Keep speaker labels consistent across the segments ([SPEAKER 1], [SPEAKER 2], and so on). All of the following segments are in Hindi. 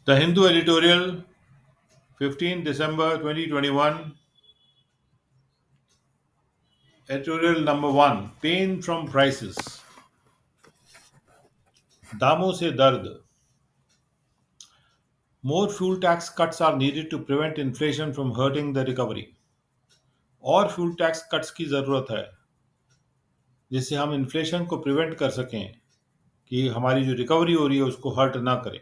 [SPEAKER 1] The Hindu editorial, 15 December 2021, editorial number 1, Pain from Prices. दामों से दर्द. More fuel tax cuts are needed to prevent inflation from hurting the recovery. और फ्यूल टैक्स कट्स की ज़रूरत है जिससे हम इन्फ्लेशन को प्रिवेंट कर सकें कि हमारी जो रिकवरी हो रही है उसको हर्ट ना करे.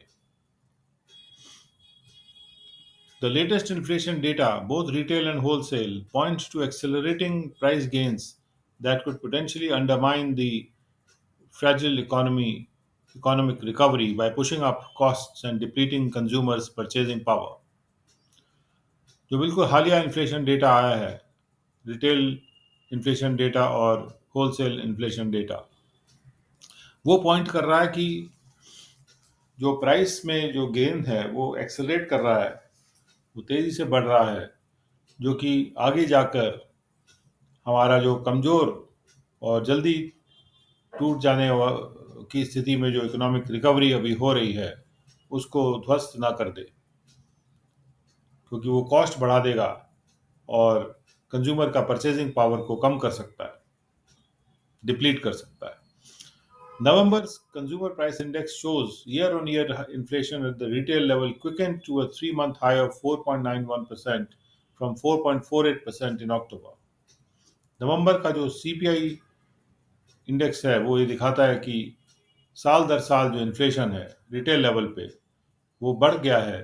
[SPEAKER 1] The latest inflation data, both retail and wholesale, points to accelerating price gains that could potentially undermine the fragile economic recovery by pushing up costs and depleting consumers' purchasing power. जो बिल्कुल हालिया इन्फ्लेशन डेटा आया है, रिटेल इन्फ्लेशन डेटा और होलसेल इन्फ्लेशन डेटा, वो पॉइंट कर रहा है कि जो प्राइस में जो गेन है वो एक्सेलरेट कर रहा है, वो तेज़ी से बढ़ रहा है, जो कि आगे जाकर हमारा जो कमज़ोर और जल्दी टूट जाने की स्थिति में जो इकोनॉमिक रिकवरी अभी हो रही है उसको ध्वस्त ना कर दे, क्योंकि वो कॉस्ट बढ़ा देगा और कंज्यूमर का परचेजिंग पावर को कम कर सकता है, डिप्लीट कर सकता है. November's consumer price index shows year-on-year inflation at the retail level quickened to a 3-month high of 4.91% from 4.48% in October. नवंबर का जो सीपीआई इंडेक्स है वो ये दिखाता है कि साल दर साल जो इन्फ्लेशन है रिटेल लेवल पे वो बढ़ गया है,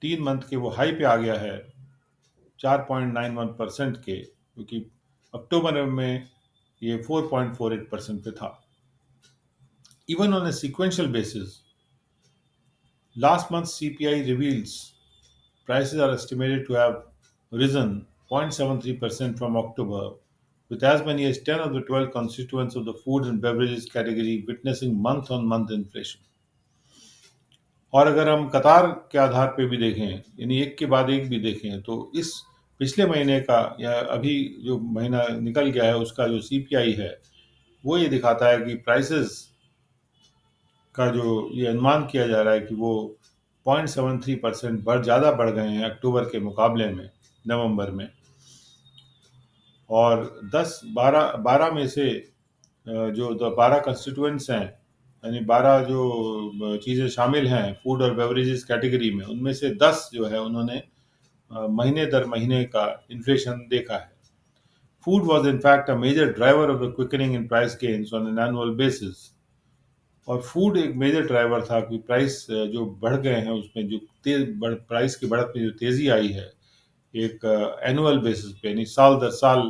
[SPEAKER 1] 3 मंथ के वो हाई पे आ गया है 4.91% के, क्योंकि अक्टूबर में ये 4.48% पे था. Even on a sequential basis, last month's CPI reveals prices are estimated to have risen 0.73% from October, with as many as 10 of the 12 constituents of the food and beverages category witnessing month on month inflation. और अगर हम कतार के आधार पे भी देखें, यानी एक के बाद एक भी देखें, तो इस पिछले महीने का या अभी जो महीना निकल गया है उसका जो सीपीआई है वो ये दिखाता है कि प्राइसेस का जो ये अनुमान किया जा रहा है कि वो 0.73% ज़्यादा बढ़ गए हैं अक्टूबर के मुकाबले में नवंबर में. और 12 में से जो 12 कंस्टिट्यूएंट्स हैं, यानी 12 जो चीज़ें शामिल हैं फूड और बेवरेजेस कैटेगरी में, उनमें से 10 जो है उन्होंने महीने दर महीने का इन्फ्लेशन देखा है. Food was in fact a major driver of the quickening in price gains on an annual basis. और फूड एक मेजर ड्राइवर था कि प्राइस जो बढ़ गए हैं उसमें जो प्राइस की बढ़त में जो तेज़ी आई है एक एनुअल बेसिस पे, यानी साल दर साल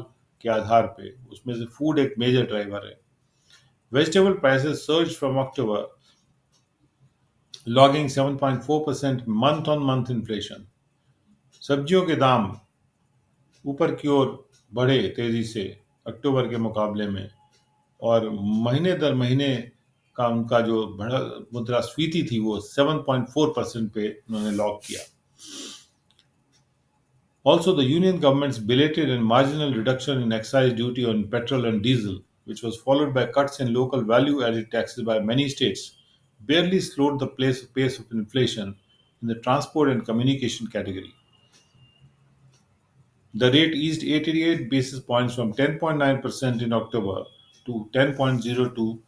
[SPEAKER 1] के आधार पे, उसमें से फूड एक मेजर ड्राइवर है. Vegetable prices surge from October, logging 7.4% month on month inflation. सब्जियों के दाम ऊपर की ओर बढ़े तेज़ी से अक्टूबर के मुकाबले में, और महीने दर महीने का उनका जो मुद्रास्फीति थी वो 7.4% पे उन्होंने लॉक किया. Also, the union government's belated and marginal reduction in excise duty on petrol and diesel, which was followed by cuts in local value added taxes by many states, barely slowed the pace of inflation in the transport and communication category. The rate eased 88 basis points from 10.9% in October to 10.02%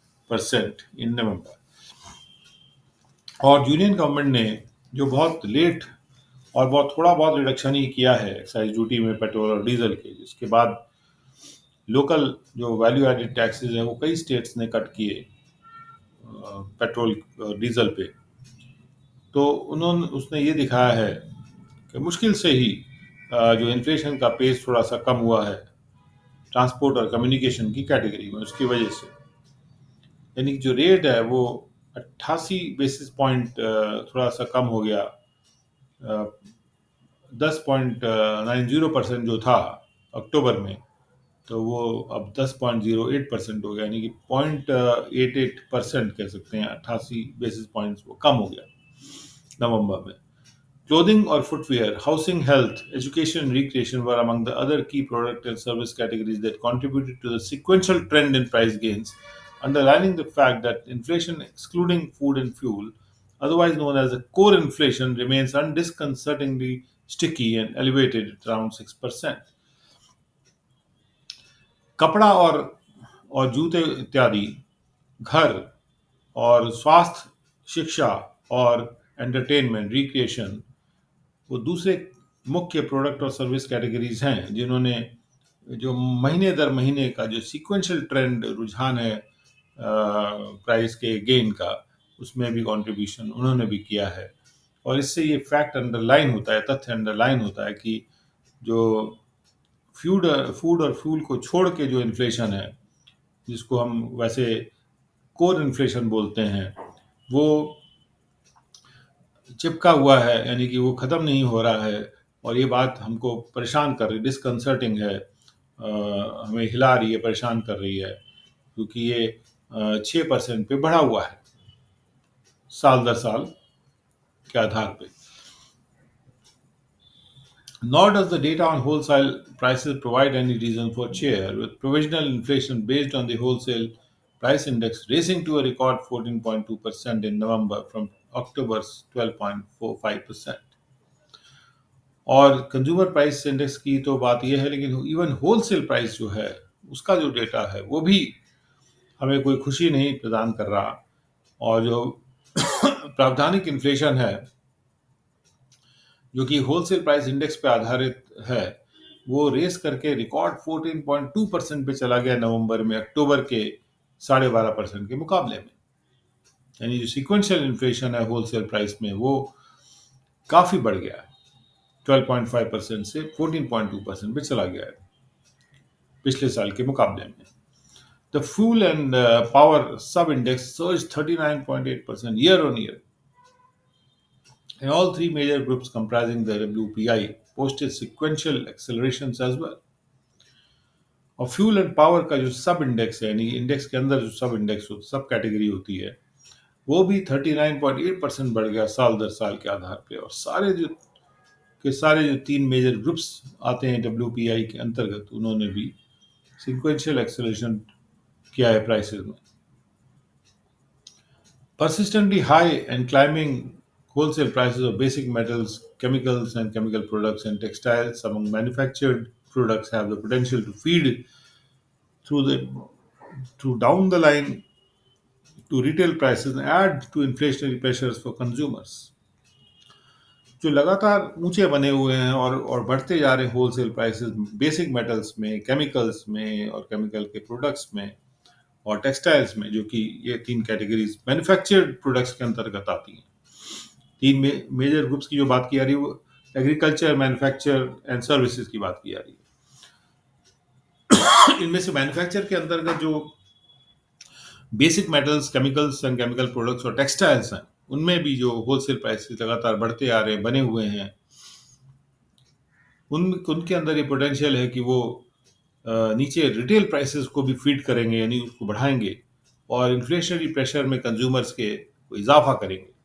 [SPEAKER 1] in November. और यूनियन गवर्नमेंट ने जो बहुत लेट और बहुत थोड़ा बहुत रिडक्शन ही किया है एक्साइज ड्यूटी में पेट्रोल और डीजल के, जिसके बाद लोकल जो वैल्यू एडेड टैक्सेस हैं वो कई स्टेट्स ने कट किए पेट्रोल और डीजल पे. तो उसने ये दिखाया है कि मुश्किल से ही जो इन्फ्लेशन का पेस थोड़ा सा कम हुआ है ट्रांसपोर्ट और कम्युनिकेशन की कैटेगरी में, उसकी वजह से, यानी कि जो रेट है वो 88 बेसिस पॉइंट थोड़ा सा कम हो गया. 10.90% जो था अक्टूबर में, तो वो अब 10.08% हो गया, यानी कि 0.88% कह सकते हैं. 88 बेसिस पॉइंट्स वो कम हो गया नवंबर में. Clothing or footwear, housing, health, education, and recreation were among the other key product and service categories that contributed to the sequential trend in price gains, underlining the fact that inflation, excluding food and fuel, otherwise known as the core inflation, remains undisconcertingly sticky and elevated at around 6%. कपड़ा और जूते इत्यादि, घर और स्वास्थ्य, शिक्षा और एंटरटेनमेंट, रिक्रिएशन, वो दूसरे मुख्य प्रोडक्ट और सर्विस कैटेगरीज हैं जिन्होंने जो महीने दर महीने का जो सीक्वेंशियल ट्रेंड रुझान है प्राइस के गेन का, उसमें भी कंट्रीब्यूशन उन्होंने भी किया है। और इससे ये फैक्ट अंडरलाइन होता है, तथ्य अंडरलाइन होता है कि जो फूड फूड और फ्यूल को छोड़ के जो इन्फ्लेशन है, जिसको हम वैसे कोर इन्फ्लेशन बोलते हैं, वो चिपका हुआ है, यानी कि वो ख़त्म नहीं हो रहा है। और ये बात हमको परेशान कर रही, डिस्कंसर्टिंग है, हमें हिला रही है, परेशान कर रही है, क्योंकि ये 6% पे बढ़ा हुआ है साल दर साल के आधार पे। Nor does the data on wholesale prices provide any reason for cheer, with provisional inflation based on the wholesale price index racing to a record 14.2% in November from October's 12.45%. और कंज्यूमर प्राइस इंडेक्स की तो बात यह है, लेकिन इवन होलसेल प्राइस जो है, उसका जो डेटा है, वो भी हमें कोई खुशी नहीं प्रदान कर रहा। और जो प्रावधानिक इन्फ्लेशन है, जो कि होलसेल प्राइस इंडेक्स पे आधारित है, वो रेस करके रिकॉर्ड 14.2% पे चला गया नवंबर में, अक्टूबर के 12.5% के मुकाबले में। यानी जो सीक्वेंशियल इन्फ्लेशन है होलसेल प्राइस में, वो काफ़ी बढ़ गया है, 12.5% से 14.2% पे चला गया है पिछले साल के मुकाबले में। द फ्यूल एंड पावर सब index surge 39.8% year on year, and all three major groups comprising the WPI posted sequential accelerations as well. और फ्यूल एंड पावर का जो सब इंडेक्स है, यानी इंडेक्स के अंदर जो सब इंडेक्स सब कैटेगरी होती है, वो भी 39.8% बढ़ गया साल दर साल के आधार पे। और सारे जो तीन मेजर ग्रुप्स आते हैं WPI के अंतर्गत, उन्होंने भी सिक्वेंशियल एक्सेलरेशन किया है प्राइसेस में। Persistently high and climbing wholesale prices of basic metals, chemicals and chemical products, and textiles among manufactured products have the potential to feed through the through down the line to retail prices and add to inflationary pressures for consumers. जो लगातार ऊंचे बने हुए हैं और बढ़ते जा रहे होलसेल प्राइसेस बेसिक मेटल्स में, केमिकल्स में और केमिकल के प्रोडक्ट्स में और टेक्सटाइल्स में, जो कि ये तीन कैटेगरीज मैन्युफैक्चर्ड प्रोडक्ट्स के अंतर्गत आती हैं। तीन मेजर ग्रुप्स की जो बात की जा रही है, वो एग्रीकल्चर, मैन्युफैक्चर एंड सर्विसेज की बात की जा रही है। इनमें से मैन्युफैक्चर के अंतर्गत जो basic metals, chemicals and chemical products और टेक्सटाइल्स हैं, उनमें भी जो होलसेल प्राइसेस लगातार बढ़ते आ रहे हैं, बने हुए हैं, उनके अंदर ये पोटेंशियल है कि वो नीचे रिटेल प्राइसेस को भी फीड करेंगे, यानी उसको बढ़ाएंगे और इन्फ्लेशनरी प्रेशर में कंज्यूमर्स के इजाफा करेंगे।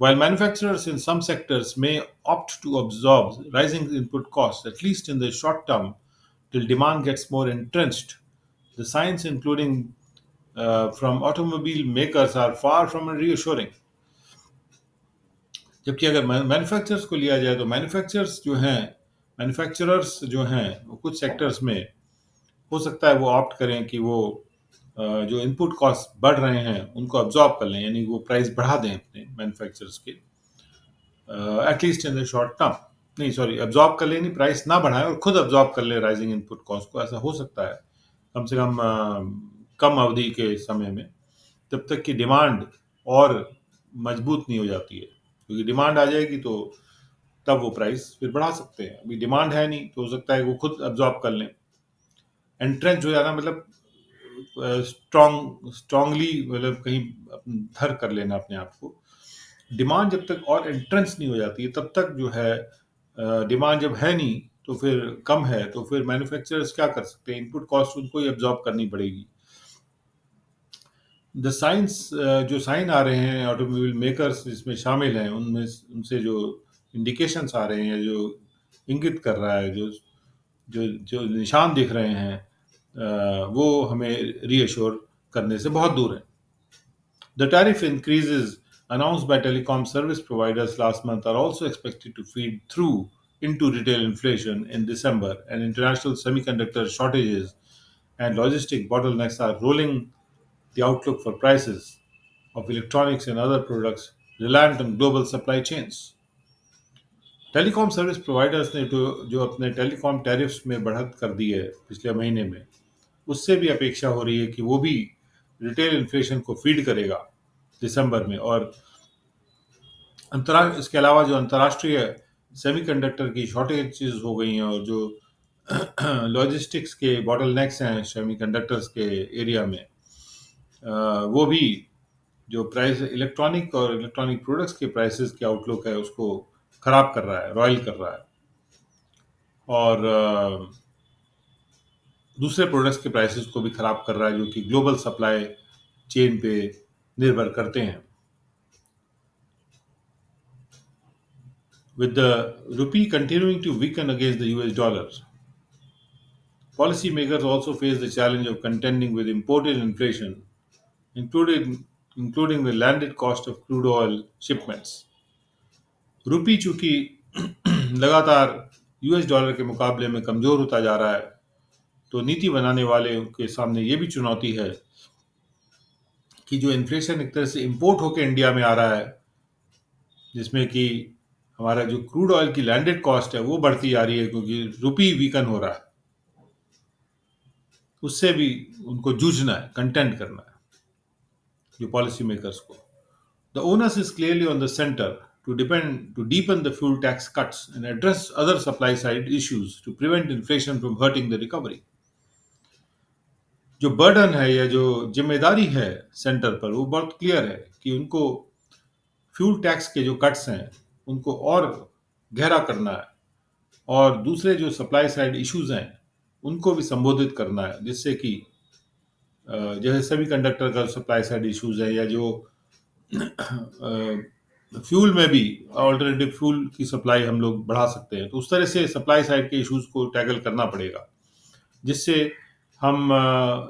[SPEAKER 1] While manufacturers in some sectors may opt to absorb rising input costs, at least in the short term, till demand gets more entrenched, the signs, including from automobile makers, are far from reassuring. जबकि अगर मैन्युफैक्चरर्स को लिया जाए, तो मैन्युफैक्चरर्स जो हैं, वो कुछ सेक्टर्स में हो सकता है वो ऑप्ट करें कि वो जो इनपुट कॉस्ट बढ़ रहे हैं उनको अब्जॉर्ब कर लें, यानी वो प्राइस बढ़ा दें अपने मैन्युफैक्चरर्स के, at least in the short term. नहीं, सॉरी, अब्जॉर्ब कर लें, प्राइस ना बढ़ाएं और खुद अब्जॉर्ब कर ले राइजिंग इनपुट कॉस्ट को। ऐसा हो सकता है कम से कम कम अवधि के समय में, जब तक कि डिमांड और मजबूत नहीं हो जाती है। क्योंकि डिमांड आ जाएगी तो तब वो प्राइस फिर बढ़ा सकते हैं। अभी डिमांड है नहीं, तो हो सकता है वो खुद अब्जॉर्ब कर लें। एंट्रेंच हो जाना मतलब स्ट्रांगली, मतलब कहीं धर कर लेना अपने आप को। डिमांड जब तक और एंट्रेंस नहीं हो जाती है, तब तक जो है डिमांड जब है नहीं तो फिर कम है, तो फिर मैन्युफैक्चरर्स क्या कर सकते हैं, इनपुट कॉस्ट उनको ही अब्जॉर्ब करनी पड़ेगी। द साइंस जो साइन आ रहे हैं ऑटोमोबाइल मेकर्स जिसमें शामिल हैं, उनमें उनसे जो इंडिकेशंस आ रहे हैं, जो इंगित कर रहा है, जो जो जो निशान दिख रहे हैं, वो हमें रीअश्योर करने से बहुत दूर है। The tariff increases announced by telecom service providers last month are also expected to feed through into retail inflation in December, and international semiconductor shortages and logistic bottlenecks are rolling the outlook for prices of electronics and other products reliant on global supply chains. Telecom service providers ने जो अपने टेलीकॉम टैरिफ्स में बढ़त कर दी है पिछले महीने में, उससे भी अपेक्षा हो रही है कि वो भी रिटेल इन्फ्लेशन को फीड करेगा दिसंबर में। और इसके अलावा जो अंतर्राष्ट्रीय सेमीकंडक्टर की शॉर्टेजेस हो गई हैं और जो लॉजिस्टिक्स के बॉटलनेक्स हैं सेमीकंडक्टर्स के एरिया में, वो भी जो प्राइस इलेक्ट्रॉनिक और इलेक्ट्रॉनिक प्रोडक्ट्स के प्राइसेस की आउटलुक है उसको खराब कर रहा है, रॉयल कर रहा है। और दूसरे प्रोडक्ट्स के प्राइसेस को भी खराब कर रहा है जो कि ग्लोबल सप्लाई चेन पे निर्भर करते हैं। With the rupee continuing to weaken against the US dollar, policymakers also face the challenge of contending with imported inflation, including the landed cost of crude oil shipments. रुपी चूंकि लगातार यूएस डॉलर के मुकाबले में कमजोर होता जा रहा है, तो नीति बनाने वाले के सामने ये भी चुनौती है कि जो इन्फ्लेशन एक तरह से इंपोर्ट होकर इंडिया में आ रहा है, जिसमें कि हमारा जो क्रूड ऑयल की लैंडेड कॉस्ट है वो बढ़ती जा रही है क्योंकि रुपी वीकन हो रहा है, उससे भी उनको जूझना है, कंटेंट करना है जो पॉलिसी मेकर्स को। The onus is clearly on the centre to deepen the fuel tax cuts and address other supply side issues to prevent inflation from hurting the recovery. जो बर्डन है या जो जिम्मेदारी है सेंटर पर, वो बहुत क्लियर है कि उनको फ्यूल टैक्स के जो कट्स हैं उनको और गहरा करना है और दूसरे जो सप्लाई साइड इश्यूज हैं उनको भी संबोधित करना है, जिससे कि जैसे सेमी कंडक्टर का सप्लाई साइड इश्यूज है या जो फ्यूल में भी ऑल्टरनेटिव फ्यूल की सप्लाई हम लोग बढ़ा सकते हैं, तो उस तरह से सप्लाई साइड के इश्यूज को टैकल करना पड़ेगा, जिससे हम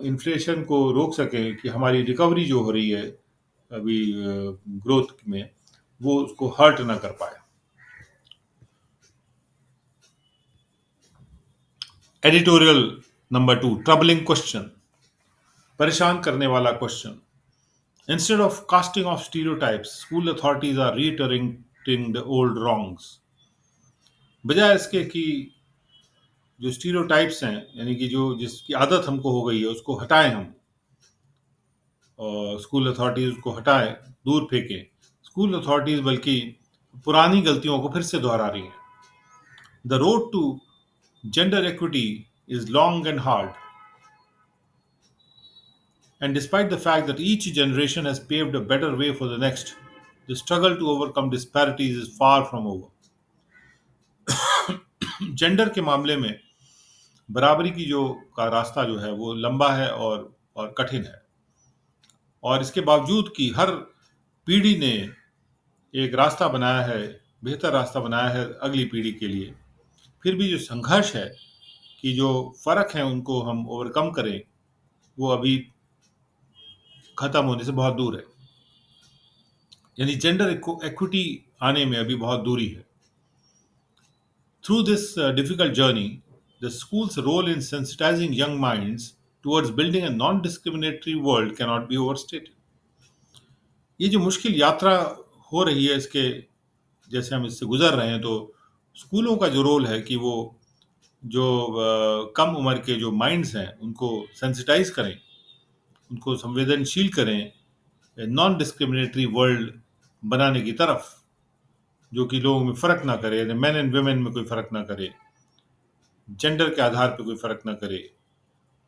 [SPEAKER 1] इन्फ्लेशन को रोक सकें कि हमारी रिकवरी जो हो रही है अभी ग्रोथ में, वो उसको हर्ट ना कर पाए। एडिटोरियल नंबर 2, ट्रबलिंग क्वेश्चन, परेशान करने वाला question. Instead of casting off stereotypes, school authorities are reiterating the old wrongs. बजाय इसके कि जो स्टीरियोटाइप्स हैं, यानी कि जो जिसकी आदत हमको हो गई है, उसको हटाएं हम, और स्कूल अथॉरिटीज उसको हटाएं, दूर फेंकें। स्कूल अथॉरिटीज बल्कि पुरानी गलतियों को फिर से दोहरा रही हैं। The road to gender equity is long and hard, and despite the fact that each generation has paved a better way for the next, the struggle to overcome disparities is far from over. Gender के मामले में बराबरी की जो का रास्ता जो है वो लंबा है और कठिन है, और इसके बावजूद कि हर पीढ़ी ने एक रास्ता बनाया है, बेहतर रास्ता बनाया है अगली पीढ़ी के लिए, फिर भी जो संघर्ष है कि जो फर्क है उनको हम ओवरकम करें, वो अभी खत्म होने से बहुत दूर है। यानी जेंडर इक्विटी आने में अभी बहुत दूरी है। Through this difficult journey, the school's role in sensitizing young minds towards building a non-discriminatory world cannot be overstated. ये जो मुश्किल यात्रा हो रही है, इसके जैसे हम इससे गुजर रहे हैं, तो स्कूलों का जो रोल है कि वो जो कम उम्र के जो माइंड्स हैं उनको सेंसिटाइज करें, उनको संवेदनशील करें नॉन डिस्क्रिमिनेटरी वर्ल्ड बनाने की तरफ, जो कि लोगों में फ़र्क ना करे, मेन एंड वेमेन में कोई फ़र्क ना करे, जेंडर के आधार पर कोई फ़र्क ना करे।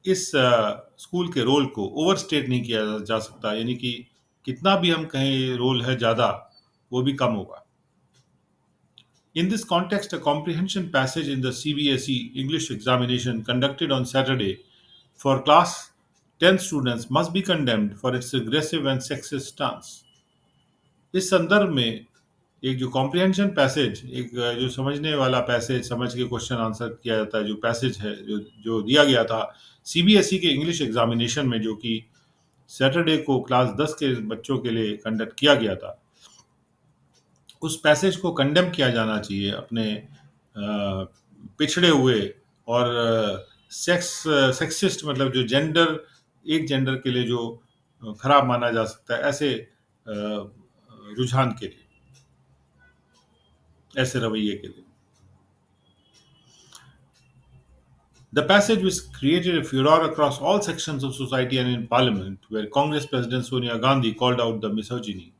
[SPEAKER 1] इस स्कूल के रोल को ओवरस्टेट नहीं किया जा सकता, यानी कि कितना भी हम कहें ये रोल है ज़्यादा, वो भी कम होगा। In this context, a comprehension passage in the CBSE English examination conducted on Saturday for class 10 students must be condemned for its aggressive and sexist stance. इस संदर्भ में एक जो कॉम्प्रिहेंशन पैसेज, एक जो समझने वाला पैसेज, समझ के क्वेश्चन आंसर किया जाता है, जो पैसेज है जो दिया गया था सीबीएसई के इंग्लिश एग्जामिनेशन में, जो कि सैटरडे को क्लास 10 के बच्चों के लिए कंडक्ट किया गया था, उस पैसेज को कंडेम किया जाना चाहिए, अपने पिछड़े हुए और सेक्सिस्ट, मतलब जो जेंडर, एक जेंडर के लिए जो खराब माना जा सकता है, ऐसे रुझान के लिए, ऐसे रवैये के लिए। The passage, which created a furor across all sections of society and in parliament, where Congress President Sonia Gandhi called out the misogyny,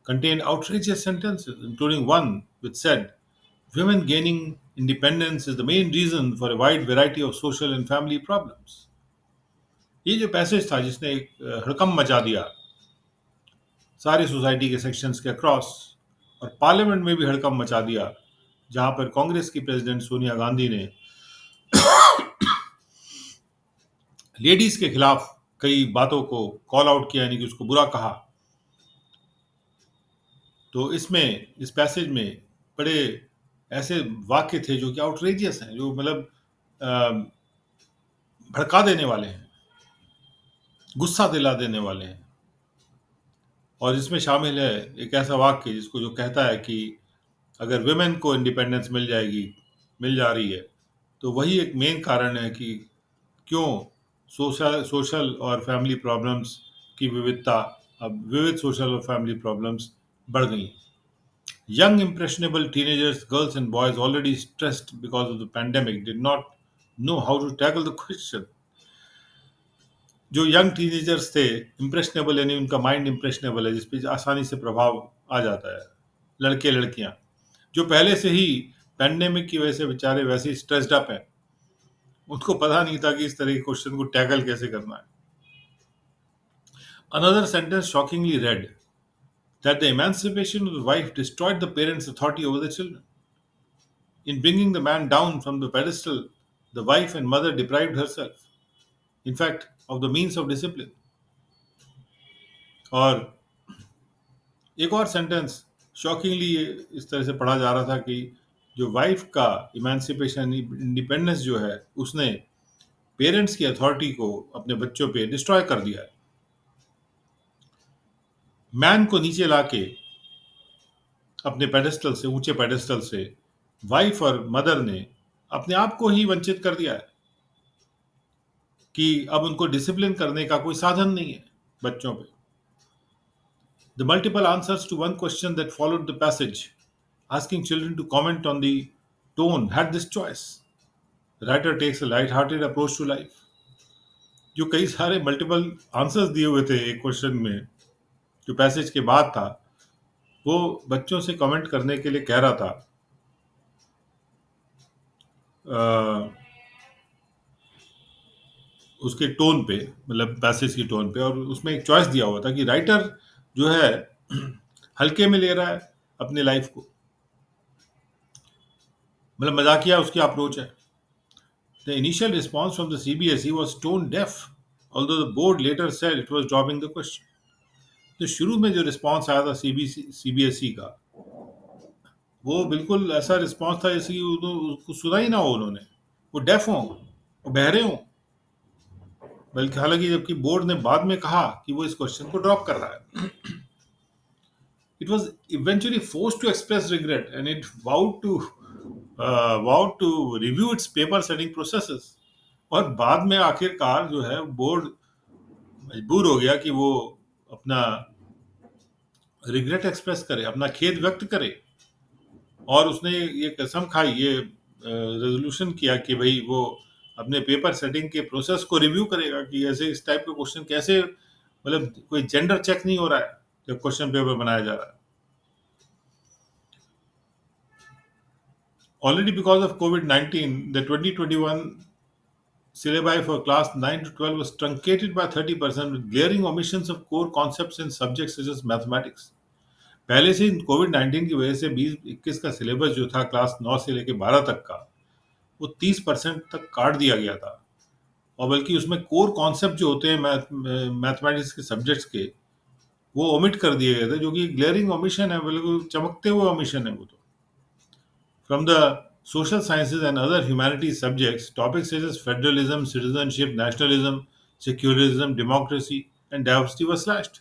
[SPEAKER 1] contained outrageous sentences, including one which said, women gaining independence is the main reason for a wide variety of social and family problems. ये जो पैसेज था जिसने एक हड़कंप मचा दिया सारी सोसाइटी के सेक्शंस के अक्रॉस, और पार्लियामेंट में भी हड़कंप मचा दिया, जहां पर कांग्रेस की प्रेसिडेंट सोनिया गांधी ने लेडीज के खिलाफ कई बातों को कॉल आउट किया, यानी कि उसको बुरा कहा। तो इसमें, इस पैसेज में बड़े ऐसे वाक्य थे जो कि आउटरेजियस हैं, जो मतलब भड़का देने वाले हैं, गुस्सा दिला देने वाले हैं। और इसमें शामिल है एक ऐसा वाक्य जिसको जो कहता है कि अगर विमेन को इंडिपेंडेंस मिल जा रही है, तो वही एक मेन कारण है कि क्यों सोशल और फैमिली प्रॉब्लम्स की विविधता, अब विविध सोशल और फैमिली प्रॉब्लम्स बढ़ गई हैं। Young, impressionable teenagers, girls and boys, already stressed because of the pandemic, did not know how to tackle the question. जो यंग टीनेजर्स थे, इम्प्रेशनेबल, यानी उनका माइंड इम्प्रेशनेबल है, जिस पे आसानी से प्रभाव आ जाता है, लड़के लड़कियां, जो पहले से ही पैंडेमिक की वजह से बेचारे वैसे ही स्ट्रेस्ड अप हैं, उनको पता नहीं था कि इस तरह के क्वेश्चन को टैकल कैसे करना है। Another sentence shockingly read that the emancipation of the wife destroyed the parents' authority over the children. In bringing the man down from the pedestal, the wife and mother deprived herself, in fact, of the means of discipline. और एक और सेंटेंस शॉकिंगली इस तरह से पढ़ा जा रहा था कि जो वाइफ का इमेंसिपेशन, इंडिपेंडेंस जो है, उसने पेरेंट्स की अथॉरिटी को अपने बच्चों पे डिस्ट्रॉय कर दिया है। मैन को नीचे लाके अपने पेडेस्टल से, ऊंचे पेडेस्टल से, वाइफ और मदर ने अपने आप को ही वंचित कर दिया है कि अब उनको डिसिप्लिन करने का कोई साधन नहीं है बच्चों पे। The multiple answers to one question that followed the passage, asking children to comment on the tone, had this choice. The writer takes a light-hearted approach to life. जो कई सारे मल्टीपल आंसर्स दिए हुए थे एक क्वेश्चन में, जो पैसेज के बाद था, वो बच्चों से कमेंट करने के लिए कह रहा था उसके टोन पे, मतलब पैसेज की टोन पे। और उसमें एक चॉइस दिया हुआ था कि राइटर जो है हल्के में ले रहा है अपनी लाइफ को, मतलब मजाकिया उसकी अप्रोच है। The initial response from the CBSE was tone deaf, although the board later said it was dropping the question. तो शुरू में जो रिस्पॉन्स आया था सीबीएसई का, वो बिल्कुल ऐसा रिस्पॉन्स था जैसे कि उसको सुना ही ना हो उन्होंने, वो डेफ हों, वो बहरे हों। बल्कि हालांकि जबकि बोर्ड ने बाद में कहा कि वो इस क्वेश्चन को ड्रॉप कर रहा है। It was eventually forced to express regret and it vowed to review its paper setting processes. और बाद में आखिरकार जो है बोर्ड मजबूर हो गया कि वो अपना रिग्रेट एक्सप्रेस करे, अपना खेद व्यक्त करे, और उसने ये कसम खाई, ये रेजोल्यूशन किया कि भाई वो अपने पेपर सेटिंग के प्रोसेस को रिव्यू करेगा कि ऐसे इस टाइप का क्वेश्चन कैसे, मतलब कोई जेंडर चेक नहीं हो रहा है जब क्वेश्चन पेपर बनाया जा रहा है। Already because of COVID-19, the 2021 syllabi for class 9 to 12 was truncated by 30% with glaring omissions of core concepts in subjects such as mathematics. पहले से कोविड-19 की वजह से 20-21 का सिलेबस जो था क्लास 9 से लेकर 12 तक का, वो 30% तक काट दिया गया था। और बल्कि उसमें कोर कॉन्सेप्ट जो होते हैं मैथमेटिक्स के सब्जेक्ट्स के, वो ओमिट कर दिए गए थे, जो कि ग्लेयरिंग ओमिशन है, बिल्कुल चमकते हुए ओमिशन है वो तो। From the social sciences and other humanities subjects, topics such as federalism, citizenship, nationalism, secularism, democracy and diversity were slashed.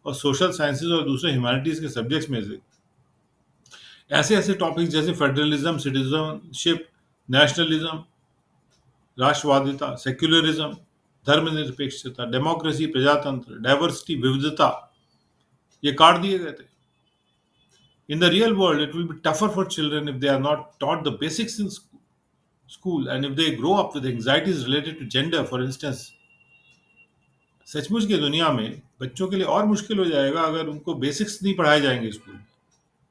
[SPEAKER 1] और सोशल साइंसेज और दूसरे ह्यूमैनिटीज के सब्जेक्ट्स में से ऐसे ऐसे टॉपिक्स जैसे फेडरलिज्म, सिटीजनशिप, नेशनलिज्म, राष्ट्रवादिता, सेक्युलरिज्म, धर्मनिरपेक्षता, डेमोक्रेसी, प्रजातंत्र, डाइवर्सिटी, विविधता, ये काट दिए गए थे. In the real world, it will be tougher for children if they are not taught the basics in school and if they grow up with anxieties related to gender, for instance. सचमुच की दुनिया में बच्चों के लिए और मुश्किल हो जाएगा अगर उनको बेसिक्स नहीं पढ़ाए जाएंगे स्कूल में,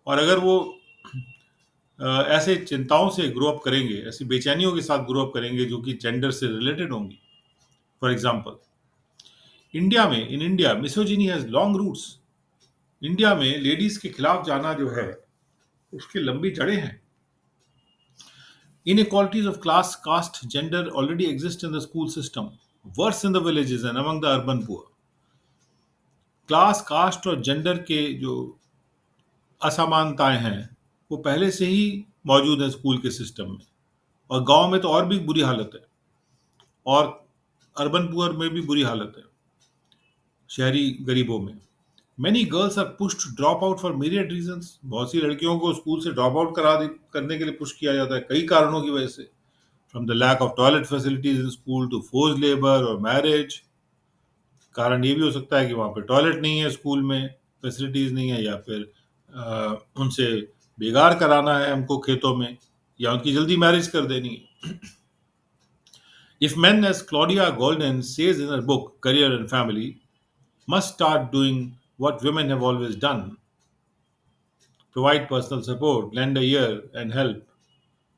[SPEAKER 1] और अगर वो ऐसे चिंताओं से ग्रो अप करेंगे, ऐसी बेचैनियों के साथ ग्रो अप करेंगे जो कि जेंडर से रिलेटेड होंगी. For example, India misogyny has long roots. India में लेडीज के खिलाफ जाना जो है उसकी लंबी जड़ें हैं. Inequalities of class, caste, gender already exist in the school system, worse in the villages and among the urban poor. Class, caste और जेंडर के जो असमानताएं हैं वो पहले से ही मौजूद है स्कूल के सिस्टम में, और गांव में तो और भी बुरी हालत है, और अर्बन पुअर में भी बुरी हालत है, शहरी गरीबों में. Many girls are pushed to drop out for myriad reasons. बहुत सी लड़कियों को स्कूल से ड्रॉप आउट करने के लिए पुश किया जाता है कई कारणों की वजह से. From the lack of toilet facilities in school to forced labor or marriage. कारण ये भी हो सकता है कि वहाँ पे टॉयलेट नहीं है स्कूल में, फैसिलिटीज नहीं है, या फिर उनसे बेगार कराना है हमको खेतों में, या उनकी जल्दी मैरिज कर देनी है. If men, as Claudia Golden says in her book Career and Family, must start doing what women have always done, provide personal support, lend a ear and help,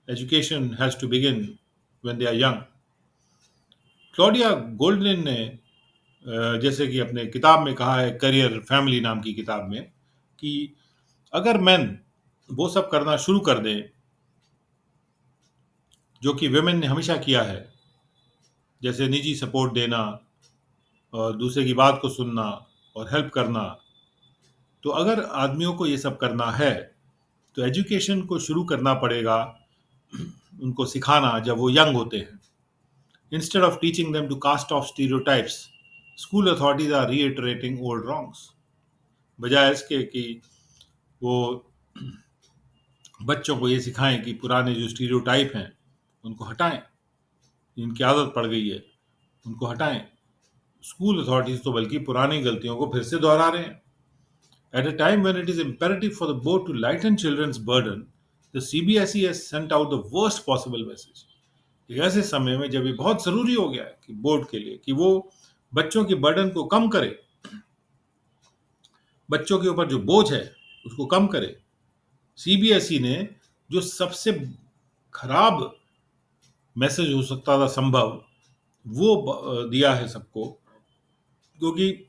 [SPEAKER 1] education has to begin when they are young. Claudia golden ने जैसे कि अपने किताब में कहा है, करियर फैमिली नाम की किताब में, कि अगर मैन वो सब करना शुरू कर दें जो कि वेमेन ने हमेशा किया है, जैसे निजी सपोर्ट देना और दूसरे की बात को सुनना और हेल्प करना, तो अगर आदमियों को ये सब करना है तो एजुकेशन को शुरू करना पड़ेगा उनको सिखाना जब वो यंग होते हैं. Instead of teaching them to cast off stereotypes, school authorities are reiterating old wrongs. बजाय इसके कि वो बच्चों को ये सिखाएं कि पुराने जो स्टीरियोटाइप हैं उनको हटाएं, जिनकी आदत पड़ गई है उनको हटाएं, स्कूल अथॉरिटीज तो बल्कि पुरानी गलतियों को फिर से दोहरा रहे हैं. At a time when it is imperative for the board to lighten children's burden, the CBSE has sent out the worst possible message. एक ऐसे समय में जब ये बहुत जरूरी हो गया है कि बोर्ड के लिए कि वो बच्चों की बर्डन को कम करे, बच्चों के ऊपर जो बोझ है उसको कम करे, सीबीएसई ने जो सबसे खराब मैसेज हो सकता था संभव वो दिया है सबको, क्योंकि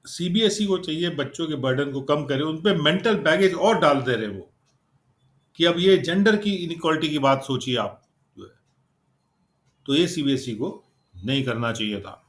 [SPEAKER 1] सीबीएसई को चाहिए बच्चों के बर्डन को कम करे, उन पे मेंटल बैगेज और डाल दे रहे वो कि अब ये जेंडर की इनइक्वालिटी की बात सोचिए आप जो है, तो ये सीबीएसई को नहीं करना चाहिए था.